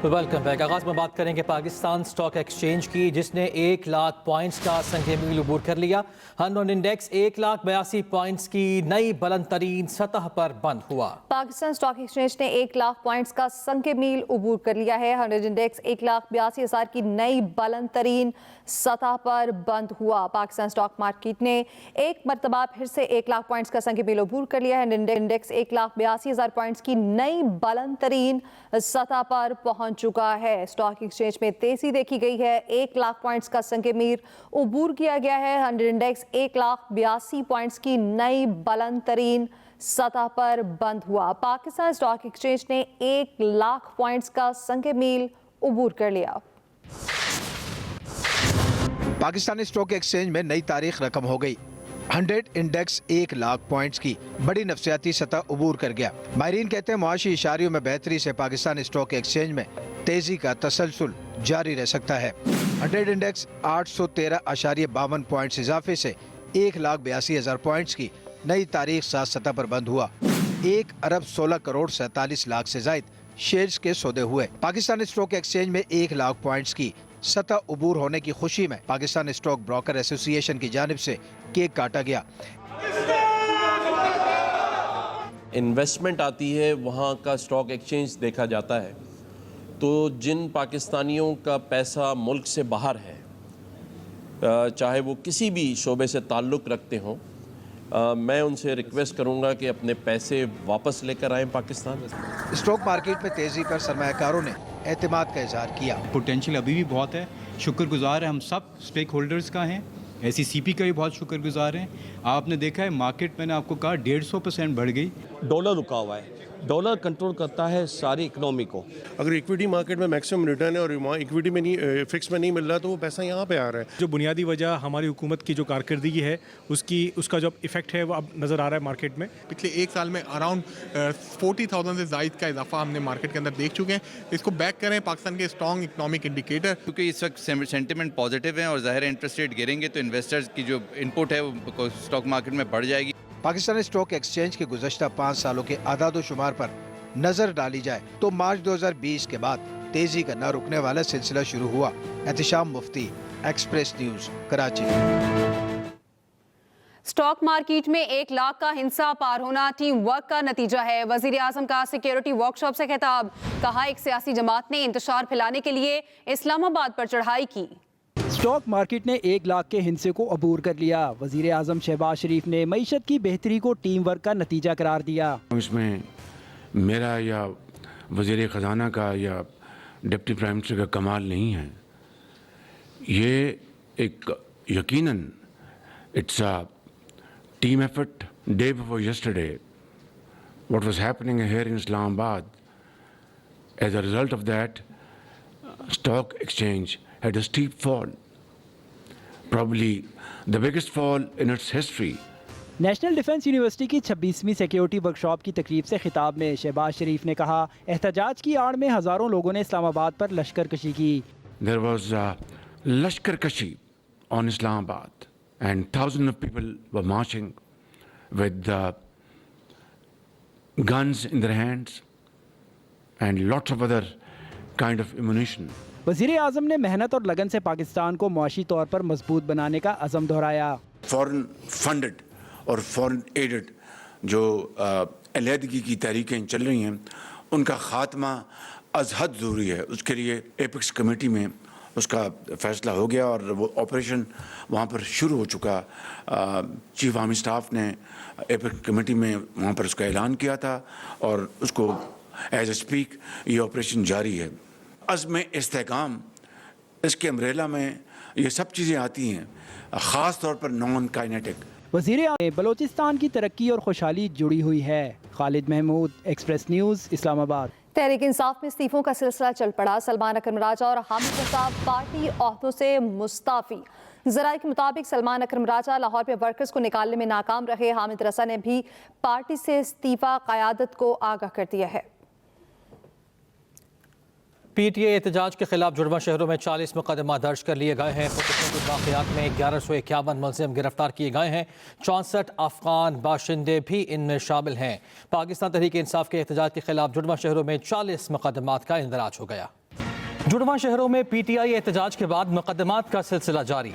Welcome back. آغاز میں بات کریں گے پاکستان اسٹاک ایکسچینج کی، جس نے 1,00,000 پوائنٹس کا سنگ میل عبور کر لیا۔ ہنڈن انڈیکس 1,82 پوائنٹس کی نئی بلند ترین سطح پر بند ہوا۔ پاکستان اسٹاک ایکسچینج نے 1,00,000 پوائنٹس کا سنگ میل عبور کر لیا ہے۔ ہنڈن انڈیکس 1,82,000 کی نئی بلند ترین سطح پر بند ہوا۔ پاکستان اسٹاک مارکیٹ نے ایک مرتبہ پھر سے 1,00,000 پوائنٹس کا سنگ میل عبور کر لیا ہے۔ ہنڈن انڈیکس 1,82,000 پوائنٹس کی نئی بلند ترین سطح پر پہنچ چکا ہے۔ اسٹاک ایکسچینج میں تیزی دیکھی گئی ہے۔ 1,00,000 پوائنٹس کا سنگ میل عبور کیا گیا ہے۔ ہنڈن انڈیکس 1,82,000 پوائنٹس کی نئی بلند ترین سطح پر بند ہوا۔ پاکستان اسٹاک ایکسچینج نے 1,00,000 پوائنٹس کا سنگ میل عبور کر لیا۔ پاکستانی اسٹاک ایکسچینج میں نئی تاریخ رقم ہو گئی۔ 100 انڈیکس 1,00,000 پوائنٹس کی بڑی نفسیاتی سطح عبور کر گیا۔ ماہرین کہتے ہیں معاشی اشاریوں میں بہتری سے پاکستان اسٹاک ایکسچینج میں تیزی کا تسلسل جاری رہ سکتا ہے۔ 100 انڈیکس 813.52 پوائنٹس اضافے سے 1,82,000 پوائنٹس کی نئی تاریخ ساز سطح پر بند ہوا۔ 1,16,47,00,000 سے زائد شیئرز کے سودے ہوئے۔ پاکستان اسٹاک ایکسچینج میں 1,00,000 پوائنٹس کی سطح عبور ہونے کی خوشی میں پاکستان اسٹاک بروکر ایسوسی ایشن کی جانب سے کیک کاٹا گیا۔ انویسٹمنٹ آتی ہے، وہاں کا اسٹاک ایکسچینج دیکھا جاتا ہے، تو جن پاکستانیوں کا پیسہ ملک سے باہر ہے، چاہے وہ کسی بھی شعبے سے تعلق رکھتے ہوں، میں ان سے ریکویسٹ کروں گا کہ اپنے پیسے واپس لے کر آئیں پاکستان۔ اسٹاک مارکیٹ میں تیزی پر سرمایہ کاروں نے اعتماد کا اظہار کیا۔ پوٹینشیل ابھی بھی بہت ہے، شکر گزار ہیں ہم سب اسٹیک ہولڈرز کا ہیں، ایسی سی پی کا بھی بہت شکر گزار ہیں۔ آپ نے دیکھا ہے مارکیٹ، میں نے آپ کو کہا 150% بڑھ گئی۔ ڈالر رکا ہوا ہے، ڈالر کنٹرول کرتا ہے ساری اکنامی کو۔ اگر ایکویٹی مارکیٹ میں میکسیمم ریٹرن ہے اور وہاں ایکویٹی میں نہیں، فکس میں نہیں مل رہا، تو وہ پیسہ یہاں پہ آ رہا ہے۔ جو بنیادی وجہ ہماری حکومت کی جو کارکردگی ہے، اس کا جو ایفیکٹ ہے وہ اب نظر آ رہا ہے مارکیٹ میں۔ پچھلے ایک سال میں اراؤنڈ 40,000 سے زائد کا اضافہ ہم نے مارکیٹ کے اندر دیکھ چکے ہیں۔ اس کو بیک کریں پاکستان کے اسٹرانگ اکنامک انڈیکیٹر، کیونکہ اس وقت سینٹیمنٹ پازیٹیو ہیں اور ظاہر انٹرسٹ ریٹ گریں گے تو انویسٹرز کی جو ان پٹ ہے وہ اسٹاک مارکیٹ میں بڑھ جائے گی۔ پاکستان اسٹاک ایکسچینج کے گزشتہ 5 سالوں کے اعداد و شمار پر نظر ڈالی جائے تو مارچ 2020 کے بعد تیزی کا نہ رکنے والا سلسلہ شروع ہوا۔ Ehtisham Mufti, express news, Karachi. Stock market میں 1,00,000 کا ہنسا پار ہونا ٹیم ورک کا نتیجہ ہے۔ وزیر اعظم کا سیکیورٹی ورک شاپ سے خطاب، کہا ایک سیاسی جماعت نے انتشار پھیلانے کے لیے اسلام آباد پر چڑھائی کی۔ اسٹاک مارکیٹ نے 1,00,000 کے ہنسے کو عبور کر لیا۔ وزیر اعظم شہباز شریف نے معیشت کی بہتری کو ٹیم ورک کا نتیجہ قرار دیا۔ اس میں میرا یا وزیر خزانہ کا یا ڈپٹی پرائم منسٹر کا کمال نہیں ہے، یہ ایک یقیناً it's a team effort. Day before yesterday what was happening here in Islamabad, as a result of that stock exchange had a steep fall, probably the biggest fall in its history. National defence university کی 26ویں security work shop کی تقریب سے خطاب میں شہباز شریف نے کہا، احتجاج کی آڑ میں ہزاروں لوگوں نے اسلام آباد پر لشکر کشی کی۔ There was لشکر کشی on Islam Abad and thousands of people were marching with guns in their hands and lots of other kind of ammunition. وزیر اعظم نے محنت اور لگن سے پاکستان کو معاشی طور پر مضبوط بنانے کا عزم دہرایا۔ فورن فنڈڈ اور فورن ایڈڈ جو علیحدگی کی تحریکیں چل رہی ہیں، ان کا خاتمہ از حد ضروری ہے۔ اس کے لیے ایپیکس کمیٹی میں اس کا فیصلہ ہو گیا اور وہ آپریشن وہاں پر شروع ہو چکا۔ چیف آرمی اسٹاف نے ایپیکس کمیٹی میں وہاں پر اس کا اعلان کیا تھا اور اس کو ایز اے اسپیک یہ آپریشن جاری ہے۔ عزم استحکام، اس کے امبریلا میں یہ سب چیزیں آتی ہیں، خاص طور پر نان کائنیٹک۔ وزیر اعظم بلوچستان کی ترقی اور خوشحالی جڑی ہوئی ہے۔ خالد محمود، ایکسپریس نیوز، اسلام آباد۔ تحریک انصاف میں استعفوں کا سلسلہ چل پڑا۔ سلمان اکرم راجہ اور حامد قذاب پارٹی عہدوں سے مستعفی۔ ذرائع کے مطابق سلمان اکرم راجہ لاہور میں ورکرز کو نکالنے میں ناکام رہے۔ حامد رضا نے بھی پارٹی سے استعفی قیادت کو آگاہ کر دیا ہے۔ پی ٹی اے احتجاج کے خلاف جڑواں شہروں میں 40 مقدمہ درج کر لیے گئے ہیں۔ پرتشدد واقعات میں 1151 ملزم گرفتار کیے گئے ہیں۔ 64 افغان باشندے بھی ان میں شامل ہیں۔ پاکستان تحریک انصاف کے احتجاج کے خلاف جڑواں شہروں میں 40 مقدمات کا اندراج ہو گیا۔ जुड़वां शहरों में पीटीआई एहतजाज के बाद मुकदमात का सिलसिला जारी।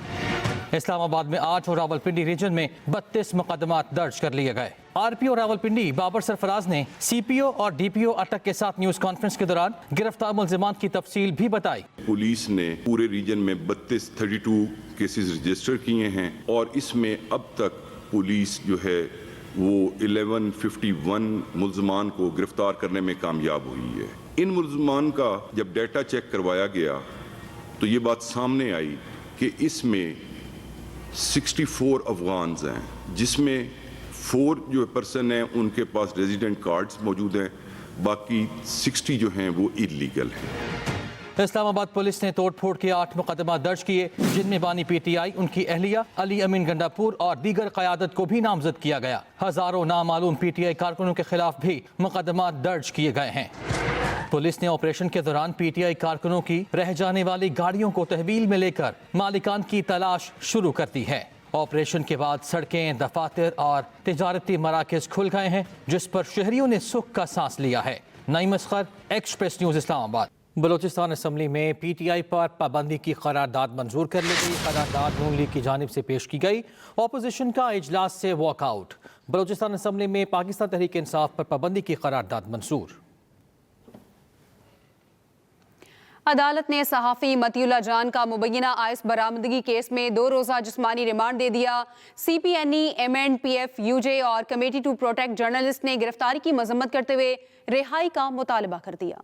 इस्लामाबाद में 8 और रावलपिंडी रीजन में 32 मुकदमात दर्ज कर लिए गए। आरपीओ रावलपिंडी बाबर सरफराज ने सीपीओ और डीपीओ अटक के साथ न्यूज कॉन्फ्रेंस के दौरान गिरफ्तार मुल्जिमान की तफसील भी बताई। पुलिस ने पूरे रीजन में 32 केसेस रजिस्टर किए हैं और इसमें अब तक पुलिस जो है वो 1151 मुल्जिमान को गिरफ्तार करने में कामयाब हुई है। इन मुल्जिमान का जब डेटा चेक करवाया गया तो ये बात सामने आई कि इसमें 64 अफगान्स हैं, जिसमें 4 जो पर्सन हैं उनके पास रेजिडेंट कार्ड्स मौजूद हैं, बाकी 60 जो हैं वो इलीगल हैं। इस्लामाबाद पुलिस ने तोड़फोड़ के 8 मुकदमा दर्ज किए, जिनमें बानी पीटीआई, उनकी अहलिया अली अमीन गंडापुर और दीगर क़यादत को भी नामजद किया गया। हजारों नामालूम पीटीआई कारकुनों के खिलाफ भी मुकदमा दर्ज किए गए हैं। पुलिस ने ऑपरेशन के दौरान पीटीआई कारकुनों की रह जाने वाली गाड़ियों को तहवील में लेकर मालिकान की तलाश शुरू कर दी है। ऑपरेशन के बाद सड़कें, दफातर और तिजारती मराकज खुल गए हैं, जिस पर शहरियों ने सुख का सांस लिया है। Naeem Asghar, express news, Islamabad. Balochistan assembly में पीटीआई पर पाबंदी की करारदाद मंजूर कर ली गई। करारदाद नून लीग की जानिब से पेश की गई। अपोजिशन का इजलास से वॉकआउट। बलूचिस्तान असम्बली में पाकिस्तान तहरीक इंसाफ पर पाबंदी की करारदाद मंजूर। अदालत ने सहाफ़ी मतीउल्लाह जान का मुबैना आइस बरामदगी केस में 2 रोज़ा जिस्मानी रिमांड दे दिया। CPNE, MNPF, UJ और कमेटी टू प्रोटेक्ट जर्नलिस्ट ने गिरफ्तारी की मजम्मत करते हुए रिहाई का मुतालबा कर दिया।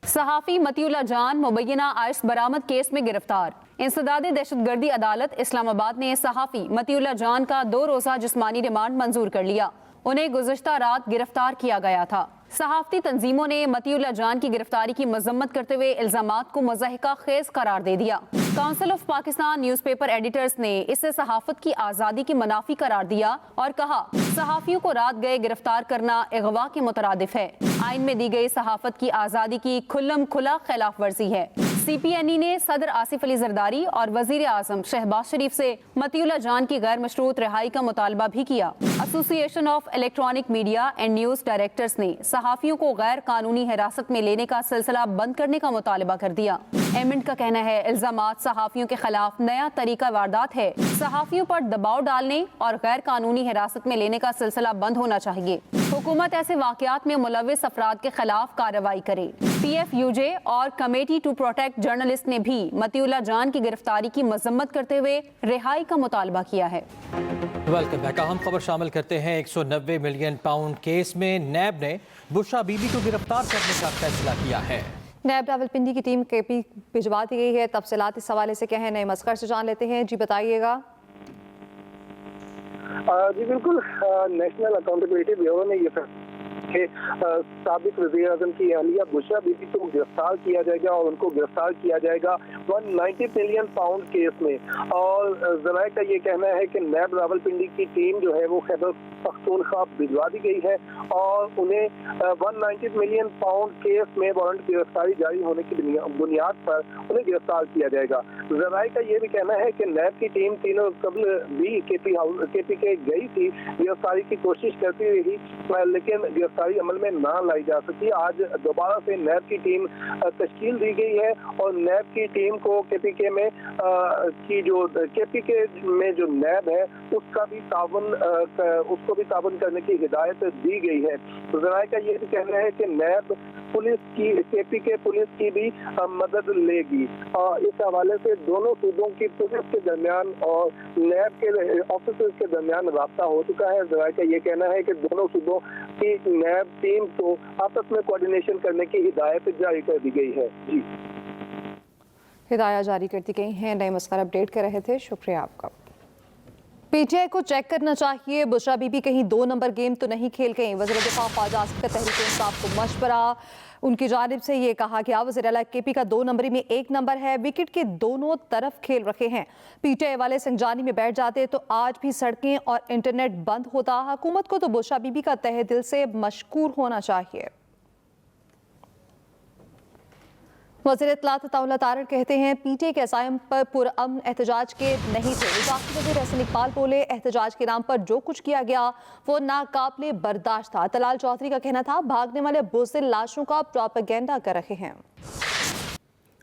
सहाफ़ी मतीउल्लाह जान मुबैना आइस बरामद केस में गिरफ्तार। इंसदाद दहशतगर्दी अदालत इस्लामाबाद ने सहाफ़ी मतीउल्लाह जान का 2 रोज़ा जिस्मानी रिमांड मंजूर कर लिया। उन्हें गुज़श्ता रात गिरफ्तार किया गया था। सहाफ़ती तंजीमों ने मतीउल्लाह जान की गिरफ्तारी की मजम्मत करते हुए इल्ज़ामात को मज़ाहिका खेज करार दे दिया। Council of Pakistan newspaper editors ने इसे सहाफ़त की आज़ादी की मुनाफी करार दिया और कहा सहाफ़ियों को रात गए गिरफ्तार करना अगवा के मुतरादिफ है। आइन में दी गई सहाफ़त की आज़ादी की खुल्लम खुला खिलाफ वर्जी है। CPNE ने सदर आसिफ अली जरदारी और वज़ीर आज़म शहबाज शरीफ से मतीउल्लाह जान की गैर मशरूत रिहाई का मुतालबा भी किया। Association of electronic media and news directors ने सहाफ़ियों को गैर कानूनी हिरासत में लेने का सिलसिला बंद करने का मुतालबा कर दिया। एमेंट का कहना है इल्ज़ामात सहाफ़ियों के खिलाफ नया तरीका वारदात है। सहाफ़ियों पर दबाव डालने और गैर कानूनी हिरासत में लेने का सिलसिला बंद होना चाहिए। हुकूमत ऐसे वाक़यात में मुलव्विस अफराद के खिलाफ कार्रवाई करे। PFUJ और कमेटी टू प्रोटेक्ट जर्नलिस्ट ने भी मतीउल्लाह जान की गिरफ्तारी की मजम्मत करते हुए रिहाई का मुतालबा किया है। Welcome back. अहम खबर शामिल करते हैं। 190 मिलियन पाउंड केस में नैब ने बुशरा बीबी को गिरफ्तार करने का फैसला किया है। नैब रावलपिंडी की टीम KP भिजवा दी गई है। तफसीलात इस हवाले से क्या है, नईम असगर से जान लेते हैं। जी बताइएगा। जी बिल्कुल, नेशनल अकाउंटेबिलिटी ब्यूरो ने ये कि साबिक वज़ीर आज़म की अहलिया बुशरा बीबी को गिरफ्तार किया जाएगा और उनको गिरफ्तार किया जाएगा 190 मिलियन पाउंड केस में। और ज़राए का ये कहना है कि नैब रावलपिंडी की टीम जो है वो खैबर पख्तूनख्वा भिजवा दी गई है और उन्हें 190 मिलियन पाउंड केस में वारंट गिरफ्तारी जारी होने की बुनियाद पर उन्हें गिरफ्तार किया जाएगा। ज़राए का ये भी कहना है कि नैब की टीम तीनों कबल भी KP के गई थी, गिरफ्तारी की कोशिश करती रही, लेकिन गिरफ्तारी अमल में ना लाई जा सकी। आज दोबारा से नैब की टीम तश्कील दी गई है और नैब की टीम को KPK में KPK में जो नैब है उसको भी ताबन करने की हिदायत दी गई है। तो ज़राए का ये भी कहना है कि नैब पुलिस की KPK पुलिस की भी मदद लेगी। इस हवाले से दोनों सूबों की पुलिस के दरमियान और नैब के ऑफिसर्स के दरमियान राब्ता हो चुका है। ज़राए का ये कहना है कि दोनों सूबों की नैब टीम को आपस में कोऑर्डिनेशन करने की हिदायत जारी कर दी गई है। जी, हिदायत जारी कर दी गई है। नईम असगर अपडेट कर रहे थे, शुक्रिया आपका। PTI को चेक करना चाहिए, बुशरा बीबी कहीं 2 नंबर गेम तो नहीं खेल गई। वज़ीर दिफा ख्वाजा आसिफ का तहरीक इंसाफ को मशवरा। उनकी जानिब से ये कहा कि वज़ीर आला KP का 2 नंबरी में 1 नंबर है। विकेट के दोनों तरफ खेल रखे हैं। PTI वाले संजानी में बैठ जाते तो आज भी सड़कें और इंटरनेट बंद होता। हुकूमत को तो बुशरा बीबी का तहे दिल से मशकूर होना चाहिए। वज़ीर इत्तलात अताउल्लाह तारड़ कहते हैं PTI के असाइम पर पुरअमन एहतजाज के नहीं थे। वज़ारत वज़ीर एहसन इकबाल बोले एहतजाज के नाम पर जो कुछ किया गया वो नाकाबिले बर्दाश्त था। तलाल चौधरी का कहना था भागने वाले बुज़दिल लाशों का प्रोपेगेंडा कर रहे हैं।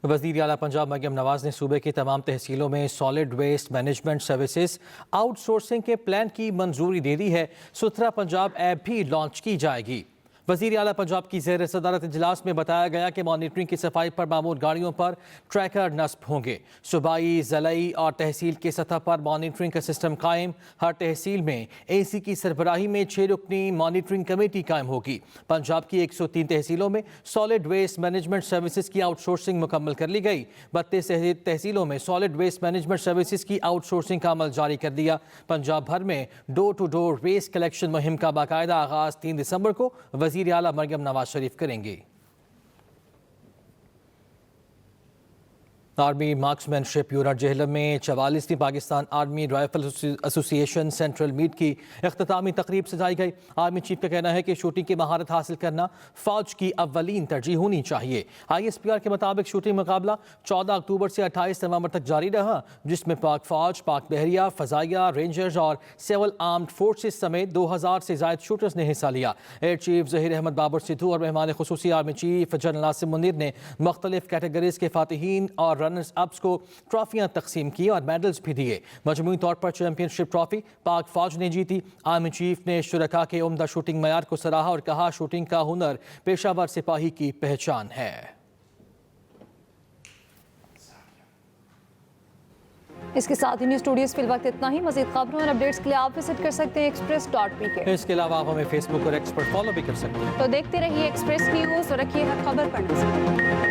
वज़ीर आला पंजाब मरियम नवाज ने सूबे की तमाम तहसीलों में solid waste management services outsourcing के प्लान की मंजूरी दे दी है। सुथरा पंजाब ऐप भी लॉन्च की जाएगी। वज़ीर आला पंजाब की ज़ेर सदारत इजलास में बताया गया कि मॉनिटरिंग की सफाई पर मामूर गाड़ियों पर ट्रैकर नस्ब होंगे। सूबाई, ज़िलाई और तहसील की सतह पर मॉनिटरिंग का सिस्टम कायम। हर तहसील में AC की सरबराही में 6 रुकनी मॉनिटरिंग कमेटी कायम होगी। पंजाब की 103 तहसीलों में सॉलिड वेस्ट मैनेजमेंट सर्विसेज की आउटसोर्सिंग मुकम्मल कर ली गई। 32 तहसीलों में सॉलिड वेस्ट मैनेजमेंट सर्विसेज की आउटसोर्सिंग का अमल जारी कर दिया। पंजाब भर में door to door waste collection मुहिम का बाकायदा आगाज़ 3 दिसंबर को वज़ीर आला मरियम नवाज शरीफ करेंगे। आर्मी मार्क्समैनशिप यूनिट जेहलम में 44वीं Pakistan army rifle association central meet की इख्तितामी तकरीब सजाई गई। आर्मी चीफ का कहना है कि शूटिंग की महारत हासिल करना फौज की अव्वलीन तरजीह होनी चाहिए। ISPR के मुताबिक शूटिंग मुकाबला 14 अक्टूबर से 28 नवंबर तक जारी रहा, जिसमें पाक फौज, पाक बहरिया, फजाइया, रेंजर्स और सिविल आर्म्ड फोर्सेस समेत 2000 से जायद शूटर्स ने हिस्सा लिया। एयर चीफ ज़हीर अहमद बाबर सिद्धू और मेहमान खुसूसी आर्मी चीफ जनरल नासिम मुनीर ने मुख्तलिफ कैटेगरीज के फातिहीन और रनर्स अप्स को ट्रॉफियां तकसीम की और मेडल्स भी दिए। मजमूई तौर पर चैंपियनशिप ट्रॉफी पाक फौज ने जीती। आर्मी चीफ ने शुरका के उम्दा शूटिंग मयार को सराहा और कहा, शूटिंग का हुनर पेशावर सिपाही की पहचान है। इसके साथ ही न्यूज़ स्टूडियोज़ फिल वक्त इतना ही। मज़ीद खबरों और अपडेट्स के लिए आप विजिट कर सकते हैं express.pk। इसके अलावा आप हमें फेसबुक और एक्स पर फॉलो भी कर सकते हैं। तो देखते रहिए एक्सप्रेस न्यूज़ और रखिए हर खबर पर नजर।